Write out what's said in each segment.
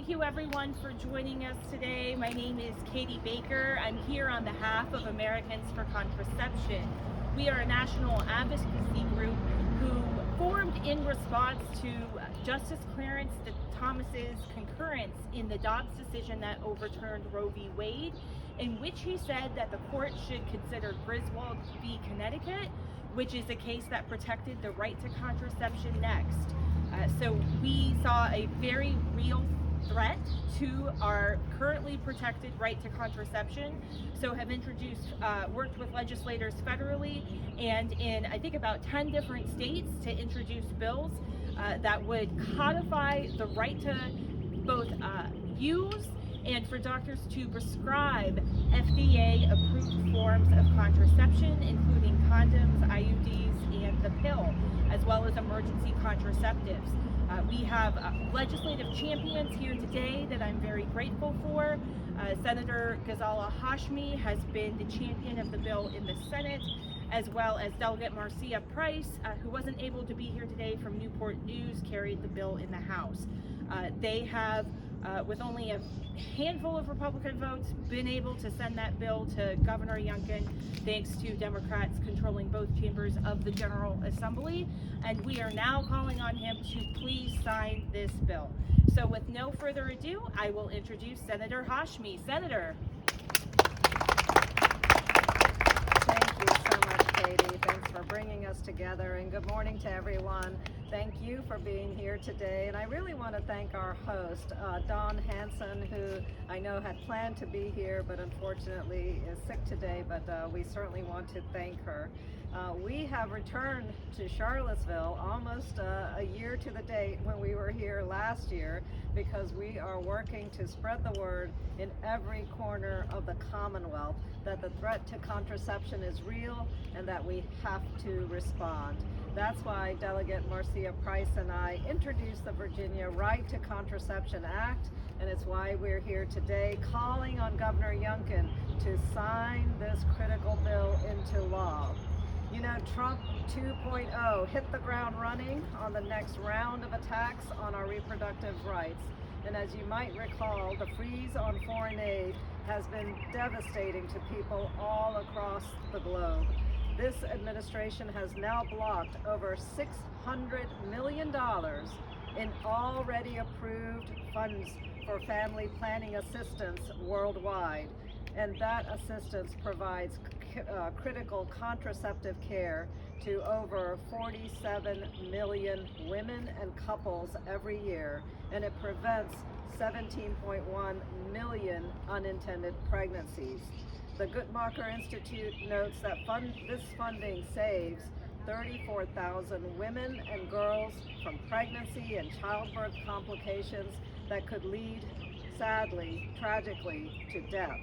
Thank you everyone for joining us today. My name is Katie Baker. I'm here on behalf of Americans for Contraception. We are a national advocacy group who formed in response to Justice Clarence Thomas's concurrence in the Dobbs decision that overturned Roe v. Wade, in which he said that the court should consider Griswold v. Connecticut, which is a case that protected the right to contraception next. So we saw a very real threat to our currently protected right to contraception, so have worked with legislators federally and in I think about 10 different states to introduce bills that would codify the right to both use and for doctors to prescribe FDA-approved forms of contraception, including condoms, IUDs, and the pill, as well as emergency contraceptives. We have legislative champions here today that I'm very grateful for. Senator Ghazala Hashmi has been the champion of the bill in the Senate, as well as Delegate Marcia Price, who wasn't able to be here today from Newport News, carried the bill in the House. They have, with only a handful of Republican votes, been able to send that bill to Governor Youngkin, thanks to Democrats controlling both chambers of the General Assembly. And we are now calling on him to please sign this bill. So with no further ado, I will introduce Senator Hashmi. Senator. Thank you so much, Katie. Thanks for bringing us together, and good morning to everyone. Thank you for being here today, and I really want to thank our host, Dawn Hanson, who I know had planned to be here, but unfortunately is sick today, but we certainly want to thank her. We have returned to Charlottesville almost a year to the date when we were here last year, because we are working to spread the word in every corner of the Commonwealth that the threat to contraception is real and that we have to respond. That's why Delegate Marcia Price and I introduced the Virginia Right to Contraception Act, and it's why we're here today calling on Governor Youngkin to sign this critical bill into law. You know, Trump 2.0 hit the ground running on the next round of attacks on our reproductive rights. And as you might recall, the freeze on foreign aid has been devastating to people all across the globe. This administration has now blocked over $600 million in already approved funds for family planning assistance worldwide. And that assistance provides critical contraceptive care to over 47 million women and couples every year, and it prevents 17.1 million unintended pregnancies. The Guttmacher Institute notes that this funding saves 34,000 women and girls from pregnancy and childbirth complications that could lead, sadly, tragically, to death.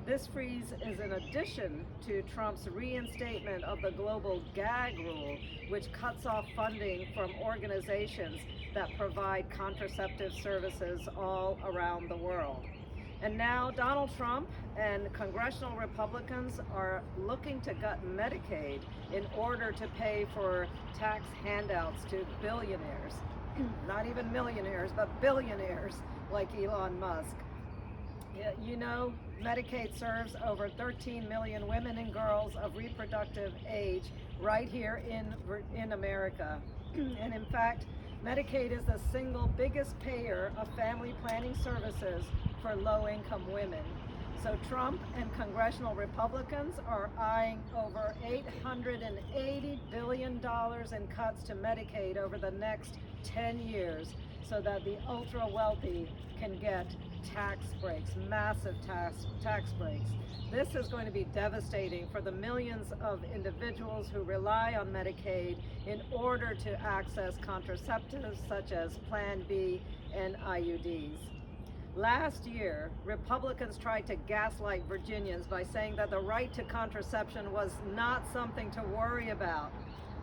This freeze is in addition to Trump's reinstatement of the global gag rule, which cuts off funding from organizations that provide contraceptive services all around the world. And now Donald Trump and congressional Republicans are looking to gut Medicaid in order to pay for tax handouts to billionaires, not even millionaires, but billionaires like Elon Musk. You know, Medicaid serves over 13 million women and girls of reproductive age right here in America. And in fact, Medicaid is the single biggest payer of family planning services for low-income women. So Trump and congressional Republicans are eyeing over $880 billion in cuts to Medicaid over the next 10 years so that the ultra-wealthy can get tax breaks, massive tax breaks. This is going to be devastating for the millions of individuals who rely on Medicaid in order to access contraceptives such as Plan B and IUDs. Last year, Republicans tried to gaslight Virginians by saying that the right to contraception was not something to worry about.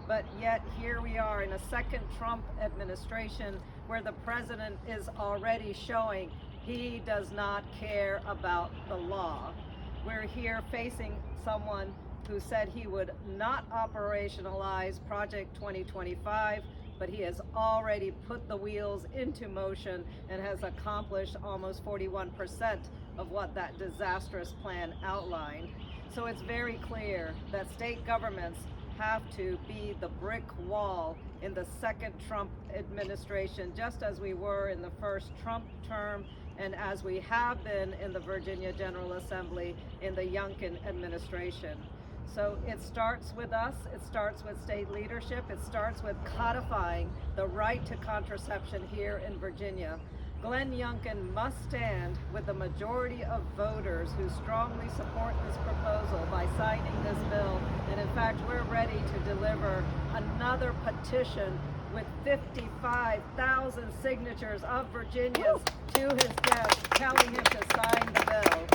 But yet here we are in a second Trump administration where the president is already showing he does not care about the law. We're here facing someone who said he would not operationalize Project 2025, but he has already put the wheels into motion and has accomplished almost 41% of what that disastrous plan outlined. So it's very clear that state governments have to be the brick wall in the second Trump administration, just as we were in the first Trump term and as we have been in the Virginia General Assembly in the Youngkin administration. So it starts with us, it starts with state leadership, it starts with codifying the right to contraception here in Virginia. Glenn Youngkin must stand with the majority of voters who strongly support this proposal by signing this bill. And in fact, we're ready to deliver another petition with 55,000 signatures of Virginians to his desk telling him to sign the bill.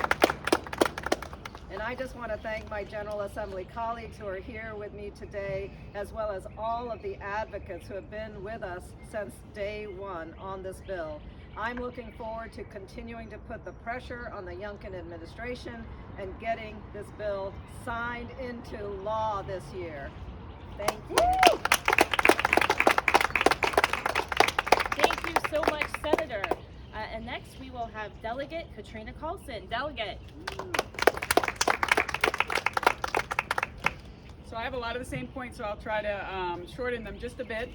And I just want to thank my General Assembly colleagues who are here with me today, as well as all of the advocates who have been with us since day one on this bill. I'm looking forward to continuing to put the pressure on the Youngkin administration and getting this bill signed into law this year. Thank you. Thank you so much, Senator. And next we will have Delegate Katrina Carlson. Delegate. So I have a lot of the same points, so I'll try to shorten them just a bit.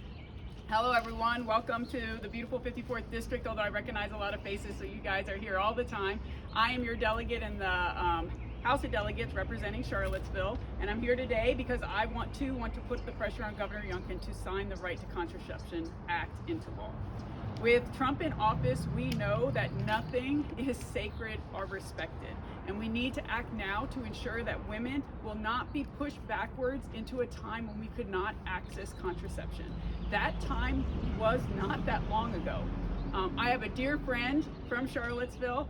Hello everyone, welcome to the beautiful 54th District, although I recognize a lot of faces, so you guys are here all the time. I am your delegate in the House of Delegates representing Charlottesville, and I'm here today because I want to put the pressure on Governor Youngkin to sign the Right to Contraception Act into law. With Trump in office, we know that nothing is sacred or respected, and we need to act now to ensure that women will not be pushed backwards into a time when we could not access contraception. That time was not that long ago. I have a dear friend from Charlottesville.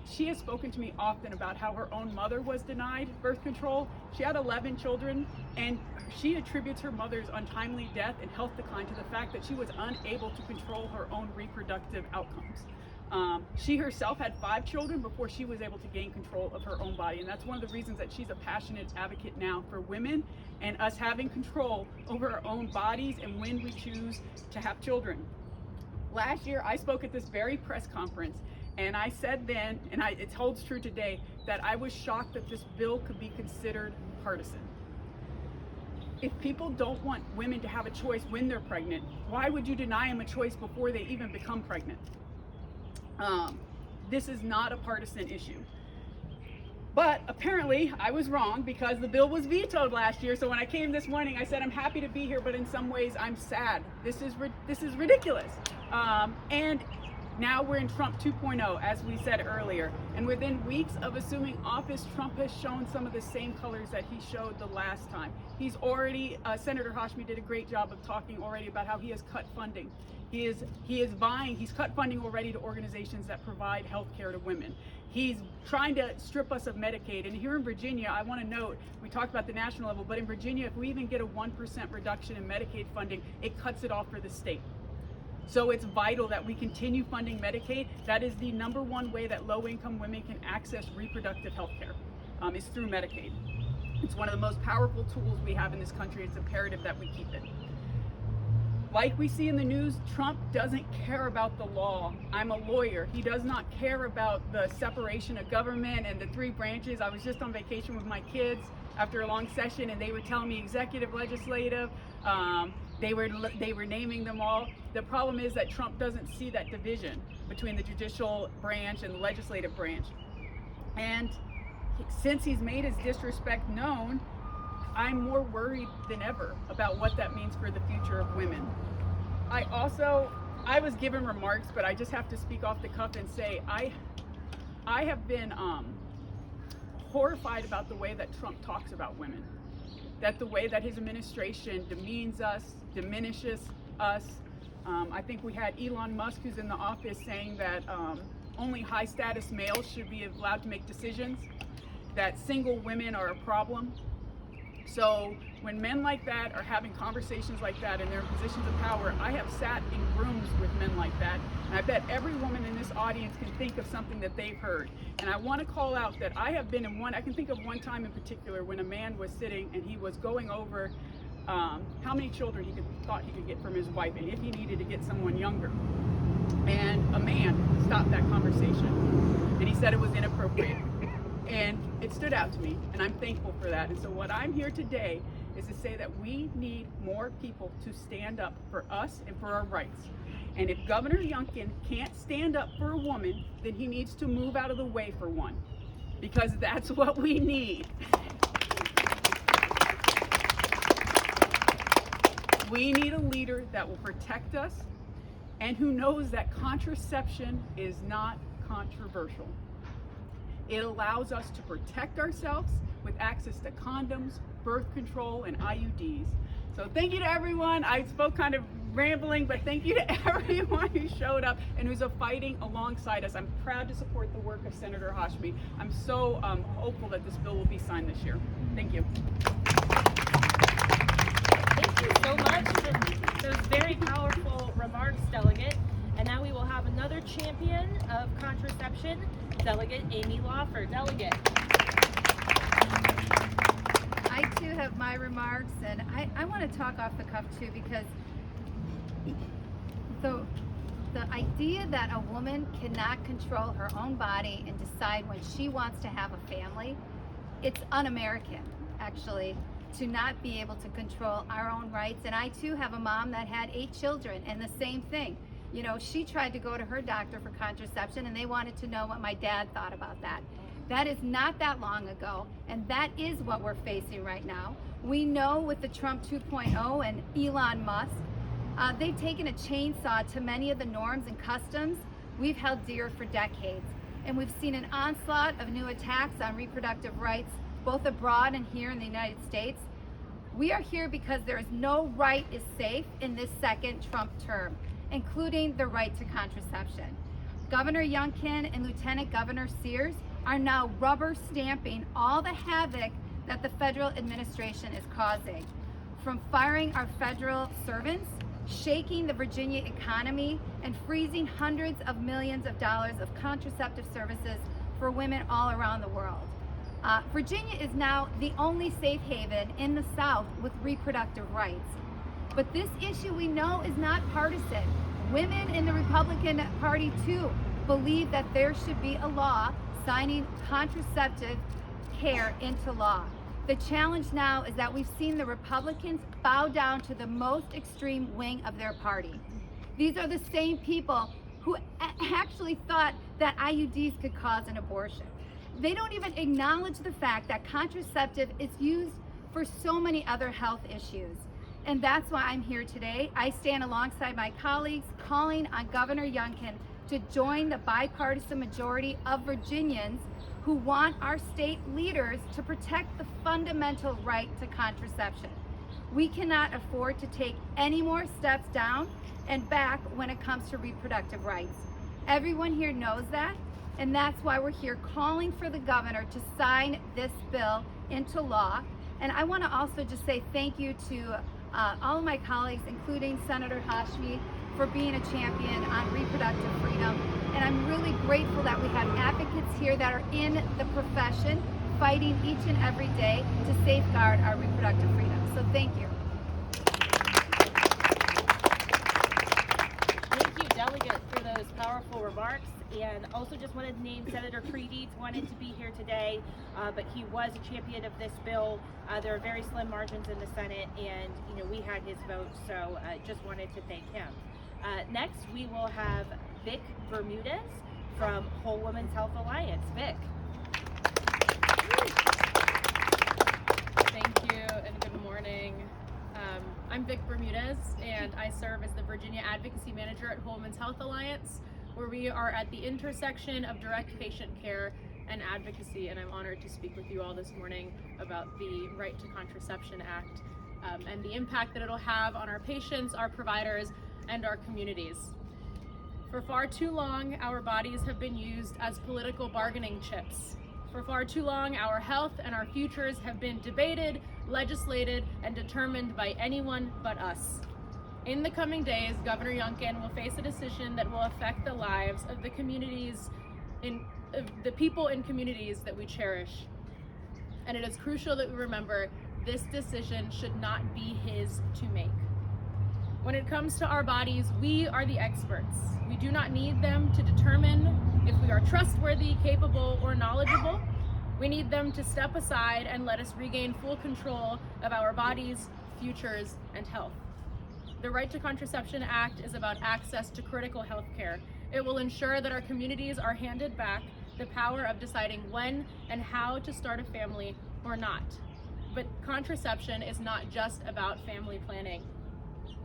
She has spoken to me often about how her own mother was denied birth control. She had 11 children, and she attributes her mother's untimely death and health decline to the fact that she was unable to control her own reproductive outcomes. She herself had 5 children before she was able to gain control of her own body, and that's one of the reasons that she's a passionate advocate now for women and us having control over our own bodies and when we choose to have children. Last year, I spoke at this very press conference, and I said then, and it holds true today, that I was shocked that this bill could be considered partisan. If people don't want women to have a choice when they're pregnant, why would you deny them a choice before they even become pregnant? This is not a partisan issue. But apparently I was wrong because the bill was vetoed last year. So when I came this morning, I said I'm happy to be here, but in some ways I'm sad. This is ridiculous. And now we're in Trump 2.0, as we said earlier. And within weeks of assuming office, Trump has shown some of the same colors that he showed the last time. He's already, Senator Hashmi did a great job of talking already about how he has cut funding. He's cut funding already to organizations that provide health care to women. He's trying to strip us of Medicaid. And here in Virginia, I want to note, we talked about the national level, but in Virginia, if we even get a 1% reduction in Medicaid funding, it cuts it off for the state. So it's vital that we continue funding Medicaid. That is the #1 way that low-income women can access reproductive health care, is through Medicaid. It's one of the most powerful tools we have in this country. It's imperative that we keep it. Like we see in the news, Trump doesn't care about the law. I'm a lawyer. He does not care about the separation of government and the 3 branches. I was just on vacation with my kids after a long session, and they were telling me executive, legislative. They were naming them all. The problem is that Trump doesn't see that division between the judicial branch and the legislative branch. And since he's made his disrespect known, I'm more worried than ever about what that means for the future of women. I was given remarks, but I just have to speak off the cuff and say I have been horrified about the way that Trump talks about women. That the way that his administration demeans us, diminishes us. I think we had Elon Musk, who's in the office, saying that only high status males should be allowed to make decisions, that single women are a problem. So when men like that are having conversations like that and they're in positions of power, I have sat in rooms with men like that, and I bet every woman in this audience can think of something that they've heard. And I want to call out that I have been in I can think of one time in particular when a man was sitting and he was going over how many children thought he could get from his wife, and if he needed to get someone younger. And a man stopped that conversation, and he said it was inappropriate. And it stood out to me, and I'm thankful for that. And so what I'm here today is to say that we need more people to stand up for us and for our rights. And if Governor Youngkin can't stand up for a woman, then he needs to move out of the way for one, because that's what we need. We need a leader that will protect us and who knows that contraception is not controversial. It allows us to protect ourselves with access to condoms, birth control, and IUDs. So thank you to everyone. I spoke kind of rambling, but thank you to everyone who showed up and who's fighting alongside us. I'm proud to support the work of Senator Hashmi. I'm so hopeful that this bill will be signed this year. Thank you. Thank you so much for those very powerful remarks, Delegate. And now we will have another champion of contraception, Delegate Amy Lawford. Delegate. I too have my remarks, and I want to talk off the cuff too, because the idea that a woman cannot control her own body and decide when she wants to have a family, it's un-American, actually, to not be able to control our own rights. And I too have a mom that had 8 children, and the same thing. You know, she tried to go to her doctor for contraception, and they wanted to know what my dad thought about that. That is not that long ago, and that is what we're facing right now. We know with the Trump 2.0 and Elon Musk, they've taken a chainsaw to many of the norms and customs we've held dear for decades. And we've seen an onslaught of new attacks on reproductive rights, both abroad and here in the United States. We are here because there is no right is safe in this second Trump term, including the right to contraception. Governor Youngkin and Lieutenant Governor Sears are now rubber stamping all the havoc that the federal administration is causing. From firing our federal servants, shaking the Virginia economy, and freezing hundreds of millions of dollars of contraceptive services for women all around the world. Virginia is now the only safe haven in the South with reproductive rights. But this issue we know is not partisan. Women in the Republican Party too believe that there should be a law signing contraceptive care into law. The challenge now is that we've seen the Republicans bow down to the most extreme wing of their party. These are the same people who actually thought that IUDs could cause an abortion. They don't even acknowledge the fact that contraceptive is used for so many other health issues. And that's why I'm here today. I stand alongside my colleagues calling on Governor Youngkin to join the bipartisan majority of Virginians who want our state leaders to protect the fundamental right to contraception. We cannot afford to take any more steps down and back when it comes to reproductive rights. Everyone here knows that, and that's why we're here calling for the governor to sign this bill into law. And I want to also just say thank you to all of my colleagues, including Senator Hashmi, for being a champion on reproductive freedom. And I'm really grateful that we have advocates here that are in the profession fighting each and every day to safeguard our reproductive freedom. So thank you. Thank you, Delegate, for those powerful remarks. And also just wanted to name Senator Creedy wanted to be here today, but he was a champion of this bill. There are very slim margins in the Senate, and we had his vote, so just wanted to thank him. Next, we will have Vic Bermudez from Whole Women's Health Alliance. Vic. Thank you and good morning. I'm Vic Bermudez, and I serve as the Virginia Advocacy Manager at Whole Women's Health Alliance, where we are at the intersection of direct patient care and advocacy, and I'm honored to speak with you all this morning about the Right to Contraception Act and the impact that it'll have on our patients, our providers, and our communities. For far too long, our bodies have been used as political bargaining chips. For far too long, our health and our futures have been debated, legislated, and determined by anyone but us. In the coming days, Governor Youngkin will face a decision that will affect the lives of the communities, the people in communities that we cherish. And it is crucial that we remember this decision should not be his to make. When it comes to our bodies, we are the experts. We do not need them to determine if we are trustworthy, capable, or knowledgeable. We need them to step aside and let us regain full control of our bodies, futures, and health. The Right to Contraception Act is about access to critical health care. It will ensure that our communities are handed back the power of deciding when and how to start a family or not. But contraception is not just about family planning.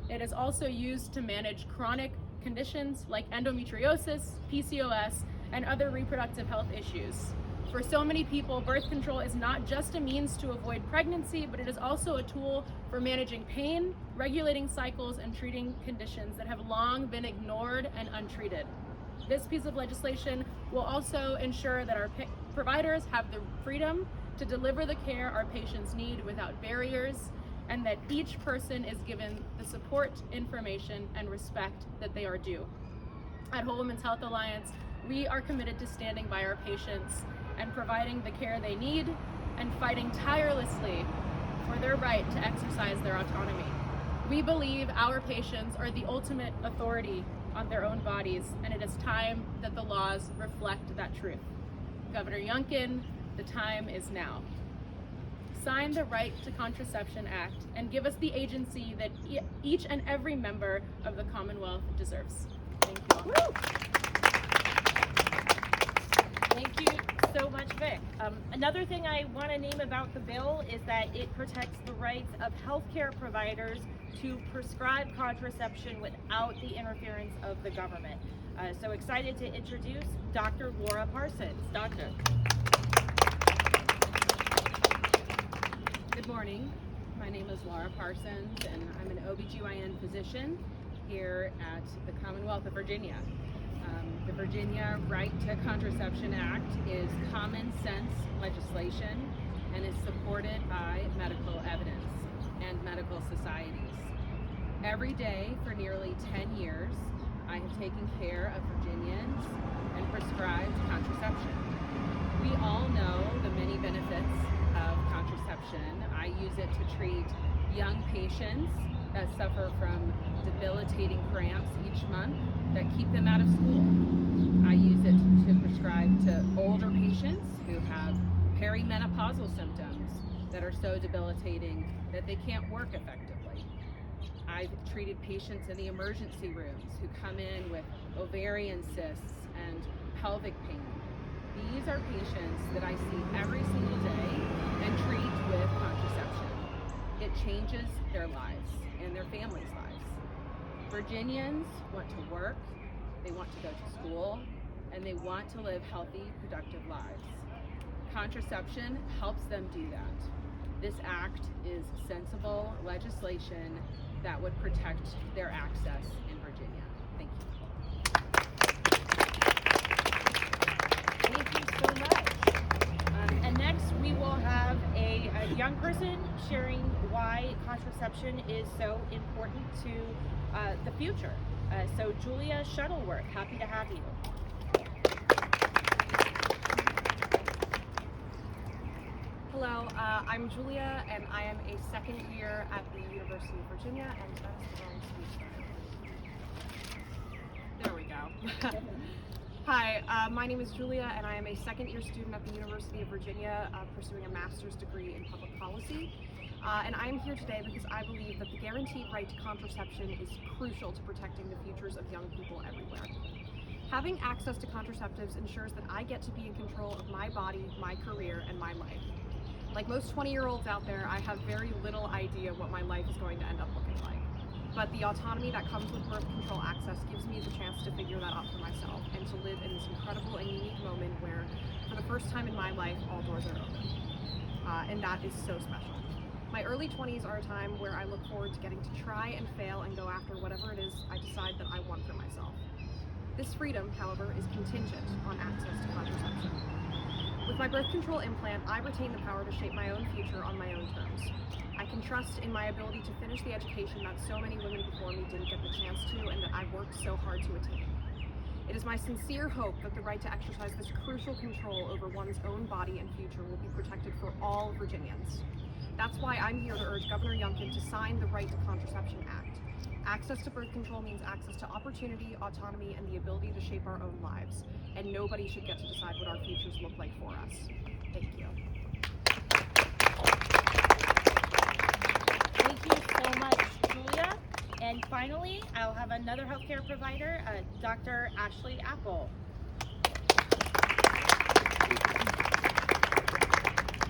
It is also used to manage chronic conditions like endometriosis, PCOS, and other reproductive health issues. For so many people, birth control is not just a means to avoid pregnancy, but it is also a tool for managing pain, regulating cycles, and treating conditions that have long been ignored and untreated. This piece of legislation will also ensure that our providers have the freedom to deliver the care our patients need without barriers, and that each person is given the support, information, and respect that they are due. At Whole Women's Health Alliance, we are committed to standing by our patients and providing the care they need and fighting tirelessly for their right to exercise their autonomy. We believe our patients are the ultimate authority on their own bodies, and it is time that the laws reflect that truth. Governor Youngkin, the time is now. Sign the Right to Contraception Act and give us the agency that each and every member of the Commonwealth deserves. Thank you all. Thank you so much, Vic. Another thing I want to name about the bill is that it protects the rights of healthcare providers to prescribe contraception without the interference of the government. So excited to introduce Dr. Laura Parsons. Doctor. Good morning. My name is Laura Parsons, and I'm an OBGYN physician here at the Commonwealth of Virginia. The Virginia Right to Contraception Act is common sense legislation and is supported by medical evidence and medical societies. Every day for nearly 10 years, I have taken care of Virginians and prescribed contraception. We all know the many benefits of contraception. I use it to treat young patients that suffer from debilitating cramps each month that keep them out of school. I use it to prescribe to older patients who have perimenopausal symptoms that are so debilitating that they can't work effectively. I've treated patients in the emergency rooms who come in with ovarian cysts and pelvic pain. These are patients that I see every single day and treat with contraception. It changes their lives and their families' lives. Virginians want to work, they want to go to school, and they want to live healthy, productive lives. Contraception helps them do that. This act is sensible legislation that would protect their access in Virginia. Thank you. Thank you so much. And next we will have a young person sharing why contraception is so important to the future. So Julia Shuttleworth, happy to have you. Hello, I'm Julia, and I am a second year at the University of Virginia, and that's the wrong speech. There we go. Hi, my name is Julia, and I am a second year student at the University of Virginia pursuing a master's degree in public policy. And I am here today because I believe that the guaranteed right to contraception is crucial to protecting the futures of young people everywhere. Having access to contraceptives ensures that I get to be in control of my body, my career, and my life. Like most 20-year-olds out there, I have very little idea what my life is going to end up looking like. But the autonomy that comes with birth control access gives me the chance to figure that out for myself and to live in this incredible and unique moment where, for the first time in my life, all doors are open. And that is so special. My early 20s are a time where I look forward to getting to try and fail and go after whatever it is I decide that I want for myself. This freedom, however, is contingent on access to contraception. With my birth control implant, I retain the power to shape my own future on my own terms. I can trust in my ability to finish the education that so many women before me didn't get the chance to and that I worked so hard to attain. It is my sincere hope that the right to exercise this crucial control over one's own body and future will be protected for all Virginians. That's why I'm here to urge Governor Youngkin to sign the Right to Contraception Act. Access to birth control means access to opportunity, autonomy, and the ability to shape our own lives. And nobody should get to decide what our futures look like for us. Thank you. Thank you so much, Julia. And finally, I'll have another healthcare provider, Dr. Ashley Apple.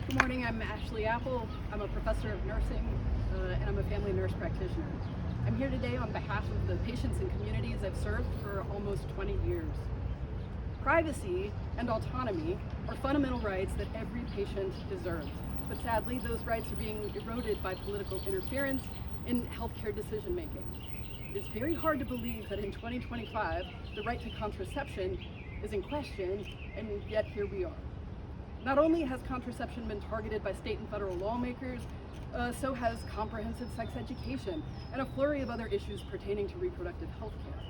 Good morning, I'm Ashley Apple. I'm a professor of nursing and I'm a family nurse practitioner. I'm here today on behalf of the patients and communities I've served for almost 20 years. Privacy and autonomy are fundamental rights that every patient deserves, but sadly those rights are being eroded by political interference in healthcare decision making. It's very hard to believe that in 2025 the right to contraception is in question, and yet here we are. Not only has contraception been targeted by state and federal lawmakers, so has comprehensive sex education and a flurry of other issues pertaining to reproductive health care.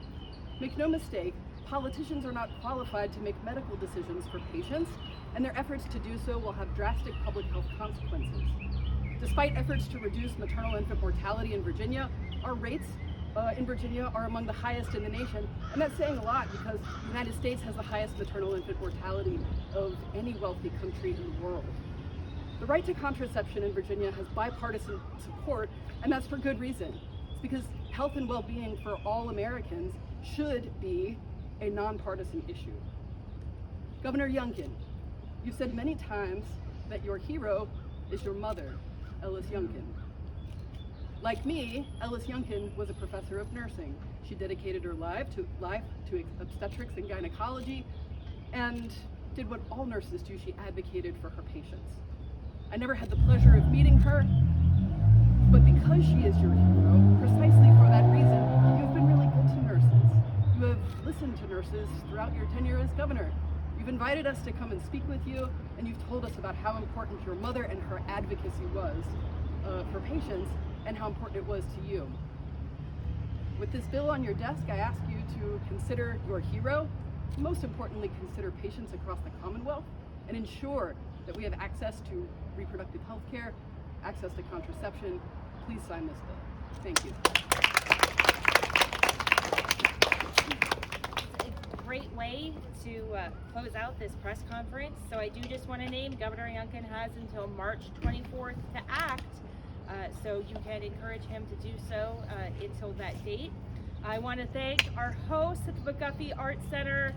Make no mistake, politicians are not qualified to make medical decisions for patients, and their efforts to do so will have drastic public health consequences. Despite efforts to reduce maternal infant mortality in Virginia, our rates in Virginia are among the highest in the nation, and that's saying a lot because the United States has the highest maternal infant mortality of any wealthy country in the world. The right to contraception in Virginia has bipartisan support, and that's for good reason. It's because health and well-being for all Americans should be a nonpartisan issue. Governor Youngkin, you've said many times that your hero is your mother, Ellis Youngkin. Like me, Ellis Youngkin was a professor of nursing. She dedicated her life to obstetrics and gynecology and did what all nurses do. She advocated for her patients. I never had the pleasure of meeting her, but because she is your hero, precisely for that reason, you've been really good to nurses. You have listened to nurses throughout your tenure as governor. You've invited us to come and speak with you, and you've told us about how important your mother and her advocacy was for patients and how important it was to you. With this bill on your desk, I ask you to consider your hero, most importantly, consider patients across the Commonwealth, and ensure that we have access to reproductive health care, access to contraception. Please sign this bill. Thank you. It's a great way to close out this press conference. So I do just want to name Governor Youngkin has until March 24th to act. So you can encourage him to do so until that date. I want to thank our host at the McGuffey Art Center,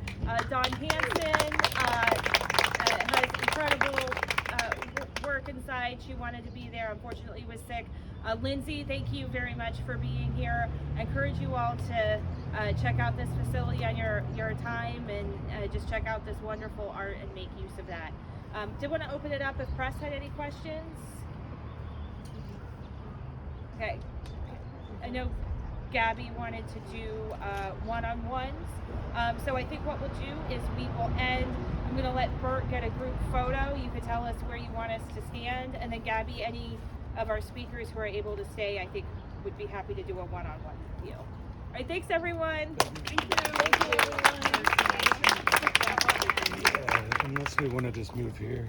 Dawn Hansen, has incredible work inside. She wanted to be there, unfortunately was sick. Lindsay, thank you very much for being here. I encourage you all to check out this facility on your time and just check out this wonderful art and make use of that. Did want to open it up if press had any questions. Okay, I know Gabby wanted to do one-on-ones. So I think what we'll do is we will end. I'm going to let Bert get a group photo. You could tell us where you want us to stand, and then Gabby, any of our speakers who are able to stay, I think would be happy to do a one-on-one with you. All right, thanks everyone. Thank you. Unless we want to just move here.